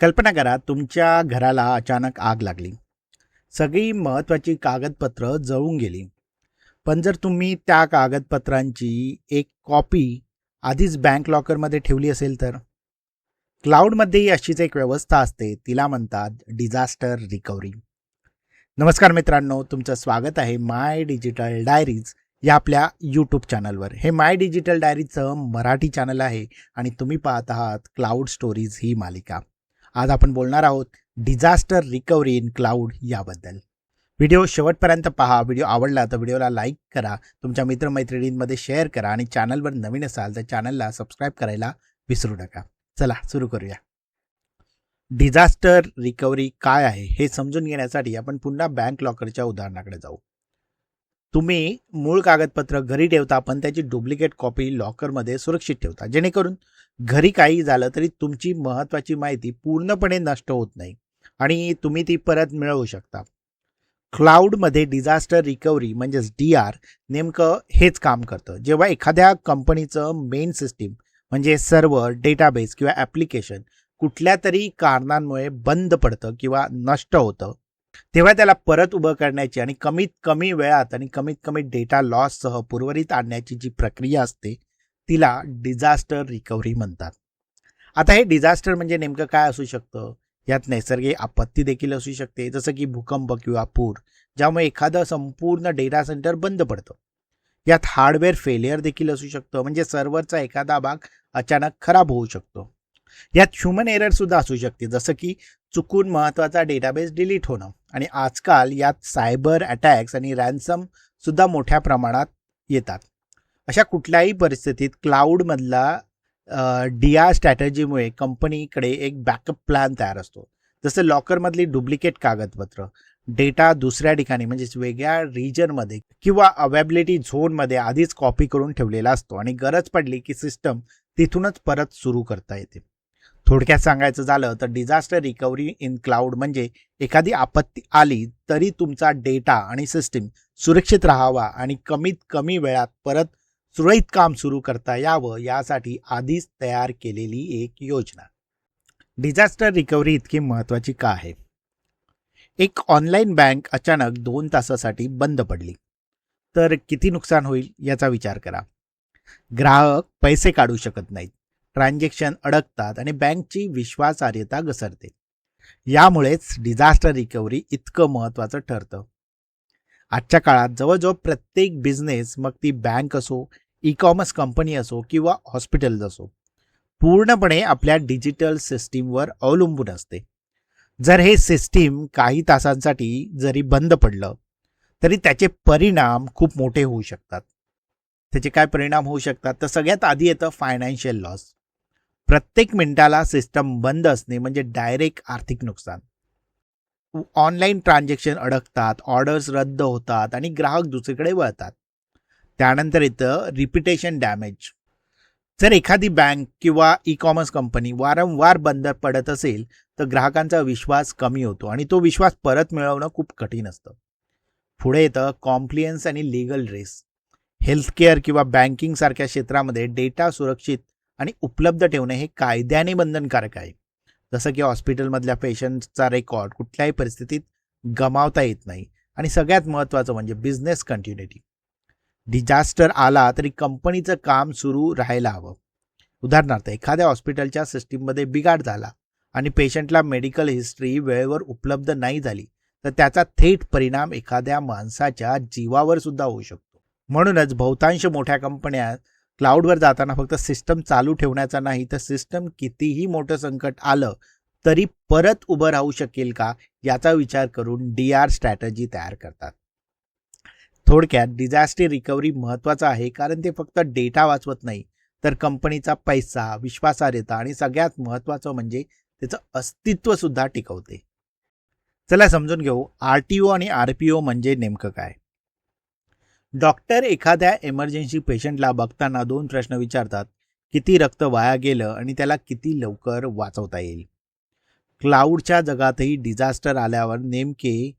कल्पना करा तुमच्या घराला अचानक आग लागली. सगळी महत्त्वाची कागदपत्र जळून गेली. पण जर तुम्ही त्या कागदपत्रांची एक कॉपी आधीच बँक लॉकरमध्ये ठेवली असेल तर क्लाउडमध्येही अशीच एक व्यवस्था असते. तिला म्हणतात डिझास्टर रिकव्हरी. नमस्कार मित्रांनो, तुमचं स्वागत आहे माय डिजिटल डायरीज या आपल्या यूट्यूब चॅनलवर. Hey my digital डायरीजचं Marathi channel आहे आणि तुम्ही पाहत आहात क्लाउड स्टोरीज ही मालिका. आज आपण बोलणार आहोत डिझास्टर रिकव्हरी इन क्लाउड याबद्दल. व्हिडिओ शेवटपर्यंत पहा. व्हिडिओ आवडला तर व्हिडिओला लाईक करा, तुमच्या मित्रमैत्रिणींमध्ये शेअर करा आणि चॅनलवर नवीन असाल तर चॅनलला सबस्क्राईब करायला विसरू नका. चला सुरू करूया. डिझास्टर रिकव्हरी काय आहे हे समजून घेण्यासाठी आपण पुन्हा बँक लॉकरच्या उदाहरणाकडे जाऊ. तुम्ही मूळ कागदपत्र घरी ठेवता, पण त्याची डुप्लिकेट कॉपी लॉकरमध्ये सुरक्षित ठेवता, जेणेकरून घरी काही झालं तरी तुमची महत्त्वाची माहिती पूर्णपणे नष्ट होत नाही आणि तुम्ही ती परत मिळवू शकता. क्लाउडमध्ये डिझास्टर रिकव्हरी म्हणजेच DR नेमकं हेच काम करतं. जेव्हा एखाद्या कंपनीचं मेन सिस्टीम म्हणजे सर्व्हर, डेटाबेस किंवा ॲप्लिकेशन कुठल्या तरी कारणांमुळे बंद पडतं किंवा नष्ट होतं, तेव्हा त्याला परत उभं करण्याची आणि कमीत कमी वेळात आणि कमीत कमी डेटा लॉससह पूर्वरित आणण्याची जी प्रक्रिया असते तिला डिझास्टर रिकव्हरी म्हणतात. आता हे डिझास्टर म्हणजे नेमकं काय असू शकतं? यात नैसर्गिक आपत्ती देखील असू शकते, जसं की भूकंप किंवा पूर, ज्यामुळे एखादं संपूर्ण डेटा सेंटर बंद पडतं. यात हार्डवेअर फेलियर देखील असू शकतं, म्हणजे सर्व्हरचा एखादा भाग अचानक खराब होऊ शकतो. यात ह्युमन एरर सुद्धा असू शकते, जसं की चुकून महत्त्वाचा डेटाबेस डिलीट होणं. आणि आजकाल यात सायबर अटॅक्स आणि रॅन्सम सुद्धा मोठ्या प्रमाणात येतात. अशा कुठल्याही परिस्थितीत क्लाउडमधला DR स्ट्रॅटजीमुळे कंपनीकडे एक बॅकअप प्लॅन तयार असतो. जसं लॉकरमधली डुप्लिकेट कागदपत्र, डेटा दुसऱ्या ठिकाणी म्हणजेच वेगळ्या रिजनमध्ये किंवा अवेबिलिटी झोनमध्ये आधीच कॉपी करून ठेवलेला असतो आणि गरज पडली की सिस्टम तिथूनच परत सुरू करता येते. थोडक्यात सांगायचं झालं तर डिझास्टर रिकव्हरी इन क्लाउड म्हणजे एखादी आपत्ती आली तरी तुमचा डेटा आणि सिस्टीम सुरक्षित राहावा आणि कमीत कमी वेळात परत सुरळीत काम सुरू करता यावं यासाठी आधीच तयार केलेली एक योजना. डिझास्टर रिकव्हरी इतकी महत्त्वाची का आहे? एक ऑनलाईन बँक अचानक 2 तासासाठी बंद पडली तर किती नुकसान होईल याचा विचार करा. ग्राहक पैसे काढू शकत नाहीत, ट्रान्झॅक्शन अडकतात आणि बँकची विश्वासार्हता घसरते. यामुळेच डिझास्टर रिकव्हरी इतकं महत्त्वाचं ठरतं. आजच्या काळात जवळजवळ प्रत्येक बिझनेस, मग ती बँक असो, ई-कॉमर्स कंपनी असो किंवा हॉस्पिटल असो, पूर्णपणे आपल्या डिजिटल सिस्टीमवर अवलंबून असते. जर हे सिस्टीम काही तासांसाठी जरी बंद पडलं तरी त्याचे परिणाम खूप मोठे होऊ शकतात. त्याचे काय परिणाम होऊ शकतात तर सगळ्यात आधी येतं फायनान्शियल लॉस. प्रत्येक मिनिटाला सिस्टम बंद असणे म्हणजे डायरेक्ट आर्थिक नुकसान. ऑनलाईन ट्रान्झॅक्शन अडकतात, ऑर्डर्स रद्द होतात आणि ग्राहक दुसरीकडे वळतात. त्यानंतर येतं रिप्युटेशन डॅमेज. जर एखादी बँक किंवा ई-कॉमर्स कंपनी वारंवार बंद पडत असेल तर ग्राहकांचा विश्वास कमी होतो आणि तो विश्वास परत मिळवणं खूप कठीण असतं. पुढे येतं कॉम्प्लियन्स आणि लीगल रिस्क. हेल्थकेअर किंवा बँकिंग सारख्या क्षेत्रामध्ये डेटा सुरक्षित आणि उपलब्ध ठेवणे हे कायद्याने बंधनकारक आहे. जसं की हॉस्पिटलमधल्या पेशंटचा रेकॉर्ड कुठल्याही परिस्थितीत गमावता येत नाही. आणि सगळ्यात महत्त्वाचं म्हणजे बिझनेस कंटिन्युटी. डिझास्टर आला तरी कंपनीचं काम सुरू राहायला हवं. उदाहरणार्थ एखाद्या हॉस्पिटलच्या सिस्टीममध्ये बिघाड झाला आणि पेशंटला मेडिकल हिस्ट्री वेळेवर उपलब्ध नाही झाली तर त्याचा थेट परिणाम एखाद्या माणसाच्या जीवावर सुद्धा होऊ शकतो. म्हणूनच बहुतांश मोठ्या कंपन्या क्लाउडवर जाताना फक्त सिस्टम चालू ठेवण्याचा नाही, तर सिस्टम कितीही मोठं संकट आलं तरी परत उभं राहू शकेल का याचा विचार करून DR स्ट्रॅटजी तयार करतात. थोडक्यात डिझास्टर रिकव्हरी महत्त्वाचं आहे कारण ते फक्त डेटा वाचवत नाही तर कंपनीचा पैसा, विश्वासार्हता आणि सगळ्यात महत्त्वाचं म्हणजे त्याचं अस्तित्व सुद्धा टिकवते. चला समजून घेऊ RTO आणि RPO म्हणजे नेमकं काय. डॉक्टर एखाद्या इमर्जन्सी पेशंटला बघताना 2 प्रश्न विचारतात. किती रक्त वाया गेलं आणि त्याला किती लवकर वाचवता येईल. क्लाउडच्या जगातही डिझास्टर आल्यावर नेमके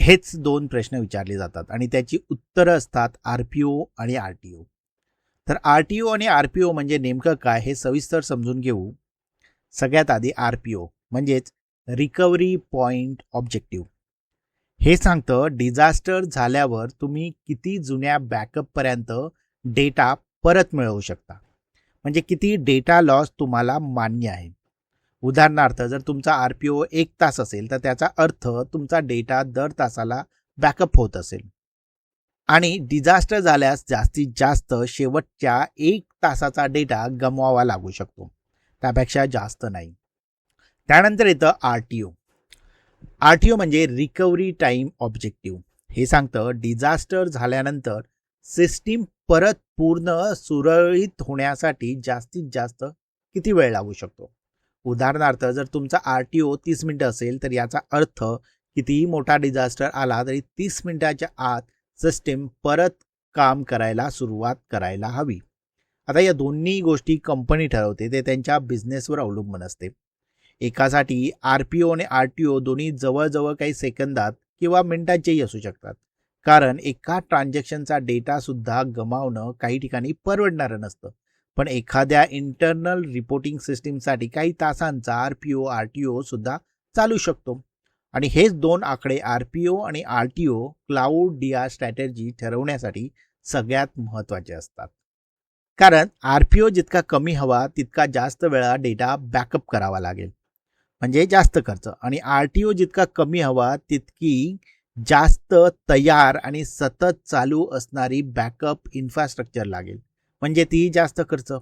हेच 2 प्रश्न विचारले जातात आणि त्याची उत्तरं असतात RPO आणि RTO. तर RTO आणि RPO म्हणजे नेमकं काय हे सविस्तर समजून घेऊ. सगळ्यात आधी RPO म्हणजेच रिकव्हरी पॉईंट ऑब्जेक्टिव्ह. हे सांगतं डिझास्टर झाल्यावर तुम्ही किती जुन्या बॅकअपपर्यंत डेटा परत मिळवू शकता, म्हणजे किती डेटा लॉस तुम्हाला मान्य आहे. उदाहरणार्थ जर तुमचा RPO 1 तास असेल तर त्याचा अर्थ तुमचा डेटा दर तासाला बॅकअप होत असेल, आणि डिझास्टर झाल्यास जास्तीत जास्त शेवटच्या 1 तासाचा डेटा गमवावा लागू शकतो, त्यापेक्षा जास्त नाही. त्यानंतर येतं RTO म्हणजे रिकव्हरी टाईम ऑब्जेक्टिव्ह. हे सांगतं डिझास्टर झाल्यानंतर सिस्टीम परत पूर्ण सुरळीत होण्यासाठी जास्तीत जास्त किती वेळ लागू शकतो. उदाहरणार्थ जर तुमचा RTO 30 मिनिटं असेल तर याचा अर्थ कितीही मोठा डिझास्टर आला तरी 30 मिनिटाच्या आत सिस्टीम परत काम करायला सुरुवात करायला हवी. आता या दोन्ही गोष्टी कंपनी ठरवते, ते त्यांच्या बिझनेसवर अवलंबून असते. एकासाठी RPO आणि RTO दोन्ही जवळजवळ काही सेकंदात किंवा मिनिटांचेही असू शकतात, कारण एका ट्रान्झॅक्शनचा डेटा सुद्धा गमावणं काही ठिकाणी परवडणारं नसतं. पण एखाद्या इंटरनल रिपोर्टिंग सिस्टीमसाठी काही तासांचा RPO RTO सुद्धा चालू शकतो. आणि हेच दोन आकडे RPO आणि RTO क्लाउड DR स्ट्रॅटेजी ठरवण्यासाठी सगळ्यात महत्त्वाचे असतात. कारण RPO जितका कमी हवा तितका जास्त वेळा डेटा बॅकअप करावा लागेल, म्हणजे जास्त खर्च, आणि RTO जितका कमी हवा तितकी जास्त तयार आणि सतत चालू असणारी बॅकअप इन्फ्रास्ट्रक्चर लागेल, म्हणजे ती जास्त खर्च.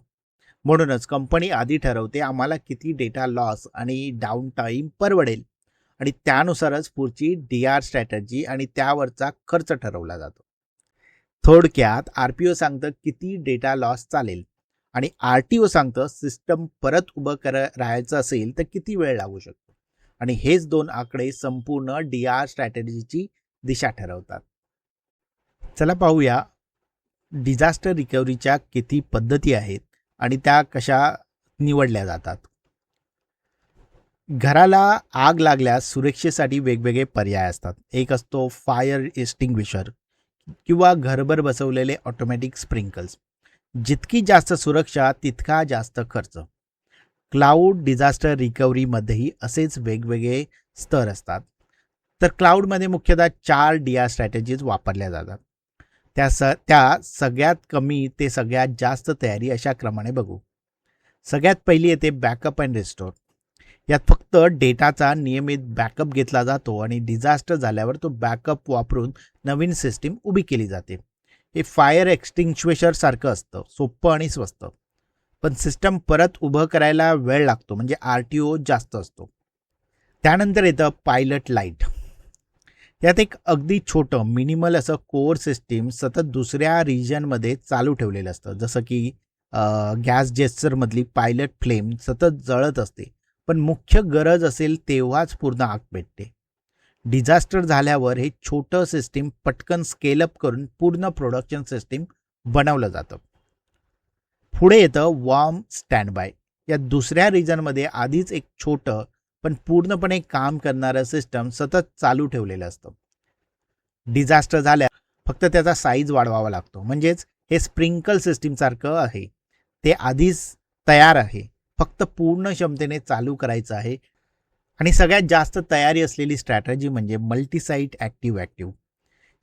म्हणूनच कंपनी आधी ठरवते आम्हाला किती डेटा लॉस आणि डाऊन टाईम परवडेल, आणि त्यानुसारच पुढची DR स्ट्रॅटेजी आणि त्यावरचा खर्च ठरवला जातो. थोडक्यात RPO सांगतं किती डेटा लॉस चालेल, आणि RTO सांगतं सिस्टम परत उभं राहायचं असेल तर किती वेळ लागू शकतो. आणि हेच दोन आकडे संपूर्ण DR स्ट्रॅटेजीची दिशा ठरवतात. चला पाहूया डिझास्टर रिकव्हरीच्या किती पद्धती आहेत आणि त्या कशा निवडल्या जातात. घराला आग लागल्यास सुरक्षेसाठी वेगवेगळे पर्याय असतात. एक असतो फायर एक्स्टिंग्विशर किंवा घरभर बसवलेले ऑटोमॅटिक स्प्रिंकल्स. जितकी जास्त सुरक्षा तितका जास्त खर्च. क्लाउड डिझास्टर रिकव्हरीमध्येही असेच वेगवेगळे स्तर असतात. तर क्लाउडमध्ये मुख्यतः 4 DR स्ट्रॅटेजीज वापरल्या जातात. त्या सगळ्यात कमी ते सगळ्यात जास्त तयारी अशा क्रमाने बघू. सगळ्यात पहिली येते बॅकअप अँड रिस्टोर. यात फक्त डेटाचा नियमित बॅकअप घेतला जातो आणि डिझास्टर झाल्यावर तो बॅकअप वापरून नवीन सिस्टीम उभी केली जाते. हे फायर एक्स्टिंग्विशर सारखं असतं, सोपं आणि स्वस्त. पण सिस्टम परत उभं करायला वेळ लागतो, म्हणजे RTO जास्त असतो. त्यानंतर येतं पायलट लाईट. यात एक अगदी छोटं मिनिमल असं कोर सिस्टीम सतत दुसऱ्या रिजनमध्ये चालू ठेवलेलं असतं, जसं की गॅस जेस्चरमधली पायलट फ्लेम सतत जळत असते, पण मुख्य गरज असेल तेव्हाच पूर्ण आग पेटते. डिझास्टर झाल्यावर हे छोटं सिस्टीम पटकन स्केलअप करून पूर्ण प्रोडक्शन सिस्टीम बनवलं जातं. पुढे येतं वॉर्म स्टँडबाय. या दुसऱ्या रिजनमध्ये आधीच एक छोटं पण पूर्णपणे काम करणारं सिस्टम सतत चालू ठेवलेलं असतं. डिझास्टर झाल्या फक्त त्याचा साईज वाढवावा लागतो, म्हणजेच हे स्प्रिंकल सिस्टीम सारखं आहे. ते आधीच तयार आहे, फक्त पूर्ण क्षमतेने चालू करायचं आहे. आणि सगळ्यात जास्त तयारी असलेली स्ट्रॅटेजी म्हणजे मल्टीसाईट ॲक्टिव्ह.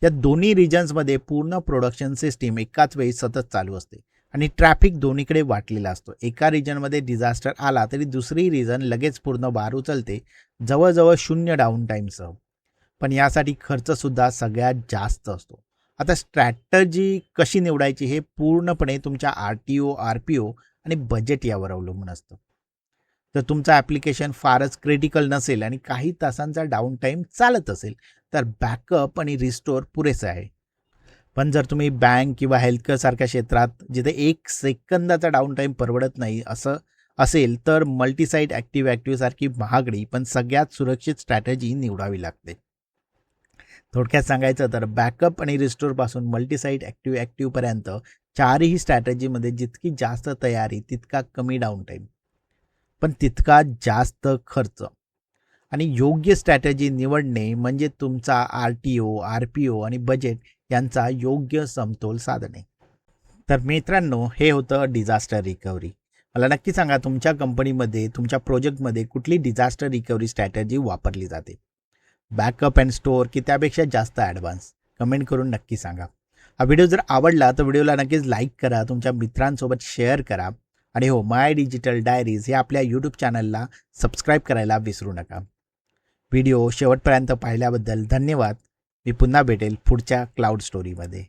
या दोन्ही रिजन्समध्ये पूर्ण प्रोडक्शन सिस्टीम एकाच वेळी सतत चालू असते आणि ट्रॅफिक दोन्हीकडे वाटलेला असतो. एका रिजनमध्ये डिझास्टर आला तरी दुसरी रिजन लगेच पूर्ण बार उचलते, जवळजवळ 0 डाऊन टाईमसह. पण यासाठी खर्चसुद्धा सगळ्यात जास्त असतो. आता स्ट्रॅटर्जी कशी निवडायची हे पूर्णपणे तुमच्या RTO RPO आणि बजेट यावर अवलंबून असतं. जर तुमचं ॲप्लिकेशन फारच क्रिटिकल नसेल आणि काही तासांचा डाऊन टाईम चालत असेल तर बॅकअप आणि रिस्टोर पुरेसे आहे. पण जर तुम्ही बँक किंवा हेल्थकेअर सारख्या क्षेत्रात जिथे 1 सेकंदाचा डाऊन टाईम परवडत नाही असं असेल तर मल्टीसाईट ॲक्टिव्ह सारखी महागडी पण सगळ्यात सुरक्षित स्ट्रॅटेजी निवडावी लागते. थोडक्यात सांगायचं तर बॅकअप आणि रिस्टोरपासून मल्टीसाईट ॲक्टिव्हपर्यंत चारही स्ट्रॅटेजीमध्ये जितकी जास्त तयारी तितका कमी डाऊन टाईम, पण तितका जास्त खर्च. आणि योग्य स्ट्रॅटेजी निवडणे म्हणजे तुमचा RTO RPO आणि बजेट यांचा योग्य समतोल साधणे. तर मित्रांनो, हे होतं डिझास्टर रिकव्हरी. मला नक्की सांगा तुमच्या कंपनीमध्ये तुमच्या प्रोजेक्टमध्ये कुठली डिझास्टर रिकव्हरी स्ट्रॅटेजी वापरली जाते. बॅकअप अँड स्टोअर की त्यापेक्षा जास्त ॲडव्हान्स? कमेंट करून नक्की सांगा. हा व्हिडिओ जर आवडला तर व्हिडिओला नक्कीच लाईक करा, तुमच्या मित्रांसोबत शेअर करा आणि हो, माय डिजिटल डायरीज हे आपल्या यूट्यूब चॅनलला सबस्क्राईब करायला विसरू नका. व्हिडिओ शेवटपर्यंत पाहिल्याबद्दल धन्यवाद. मी पुन्हा भेटेल पुढच्या क्लाउड स्टोरीमध्ये.